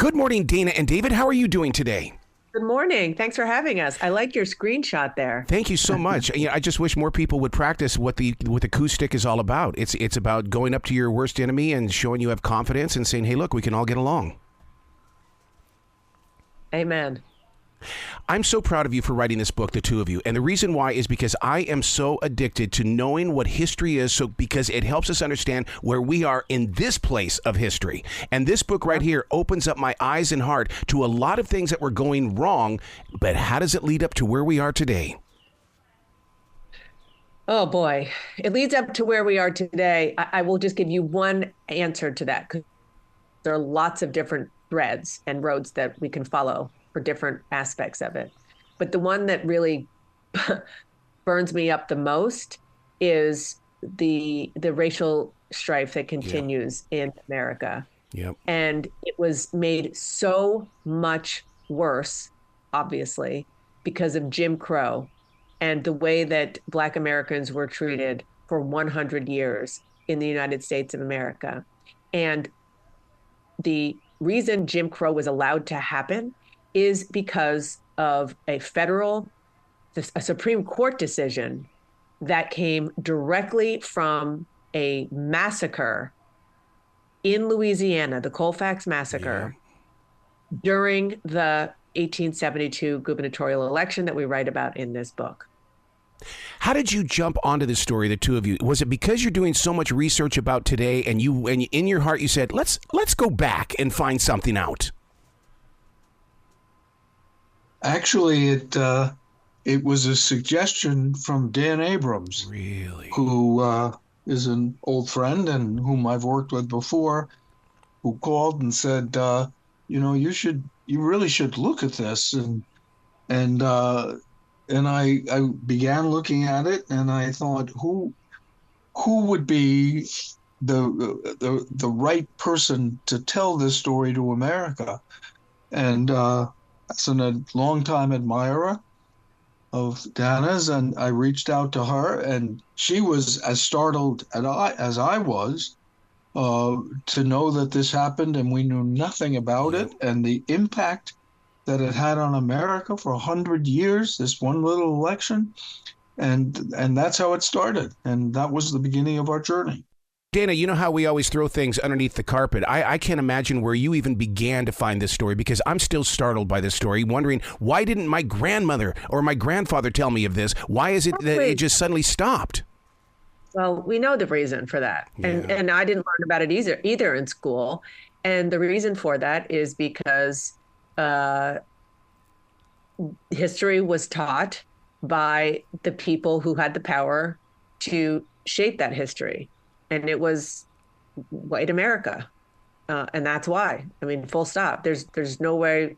Good morning, Dana and David. How are you doing today? Good morning. Thanks for having us. I like your screenshot there. Thank you so much. I just wish more people would practice what the Ku stick is all about. It's about going up to your worst enemy and showing you have confidence and saying, "Hey, look, we can all get along." Amen. I'm so proud of you for writing this book, the two of you. And the reason why is because I am so addicted to knowing what history is, because it helps us understand where we are in this place of history. And this book right here opens up my eyes and heart to a lot of things that were going wrong, but how does it lead up to where we are today? Oh, boy. It leads up to where we are today. I will just give you one answer to that, because there are lots of different threads and roads that we can follow for different aspects of it. But the one that really burns me up the most is the racial strife that continues in America. Yep. And it was made so much worse, obviously, because of Jim Crow and the way that Black Americans were treated for 100 years in the United States of America. And the reason Jim Crow was allowed to happen is because of a Supreme Court decision that came directly from a massacre in Louisiana, the Colfax Massacre, during the 1872 gubernatorial election that we write about in this book. How did you jump onto this story, the two of you? Was it because you're doing so much research about today and in your heart you said, let's go back and find something out? Actually, it was a suggestion from Dan Abrams, really, who is an old friend and whom I've worked with before, who called and said, you really should look at this, and I began looking at it, and I thought, who would be the right person to tell this story to America? And as a longtime admirer of Dana's, and I reached out to her, and she was as startled as I was to know that this happened, and we knew nothing about it, and the impact that it had on America for 100 years, this one little election, and that's how it started, and that was the beginning of our journey. Dana, you know how we always throw things underneath the carpet. I can't imagine where you even began to find this story, because I'm still startled by this story, wondering, why didn't my grandmother or my grandfather tell me of this? Why is it that it just suddenly stopped? Well, we know the reason for that. And I didn't learn about it either in school. And the reason for that is because history was taught by the people who had the power to shape that history. And it was white America. And that's why. I mean, full stop. There's no way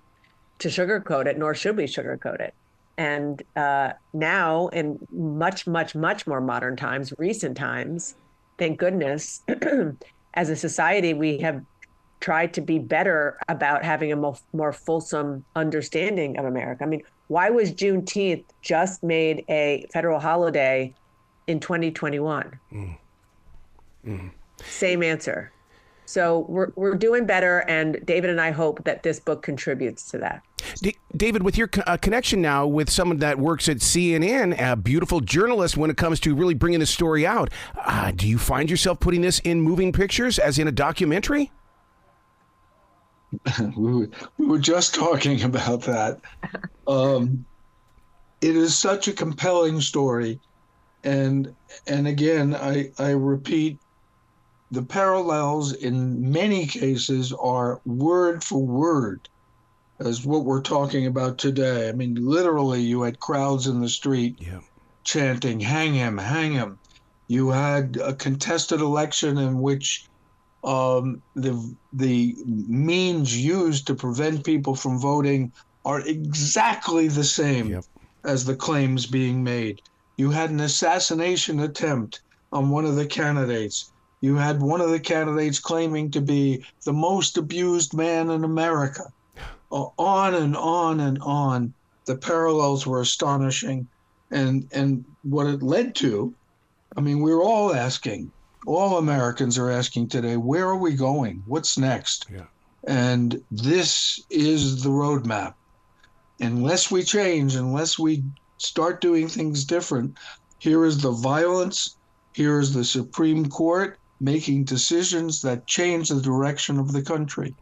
to sugarcoat it, nor should we sugarcoat it. And now, in much, much, much more modern times, recent times, thank goodness, as a society, we have tried to be better about having a more fulsome understanding of America. I mean, why was Juneteenth just made a federal holiday in 2021? Same answer. So we're doing better, and David and I hope that this book contributes to that. David, with your connection now with someone that works at CNN, a beautiful journalist when it comes to really bringing the story out, do you find yourself putting this in moving pictures, as in a documentary? We were just talking about that. It is such a compelling story, and again, I repeat, the parallels in many cases are word for word as what we're talking about today. I mean, literally, you had crowds in the street chanting, "Hang him, hang him." You had a contested election in which the means used to prevent people from voting are exactly the same as the claims being made. You had an assassination attempt on one of the candidates. You had one of the candidates claiming to be the most abused man in America. On and on and on. The parallels were astonishing. And what it led to, I mean, we're all asking, all Americans are asking today, where are we going? What's next? And this is the roadmap. Unless we change, unless we start doing things different, here is the violence, here is the Supreme Court making decisions that change the direction of the country.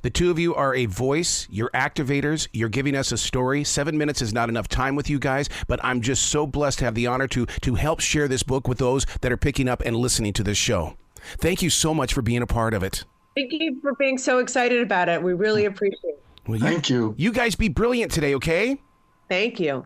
The two of you are a voice. You're activators. You're giving us a story. 7 minutes is not enough time with you guys, but I'm just so blessed to have the honor to help share this book with those that are picking up and listening to this show. Thank you so much for being a part of it. Thank you for being so excited about it. We really appreciate it. Well, Thank you. You guys be brilliant today, okay? Thank you.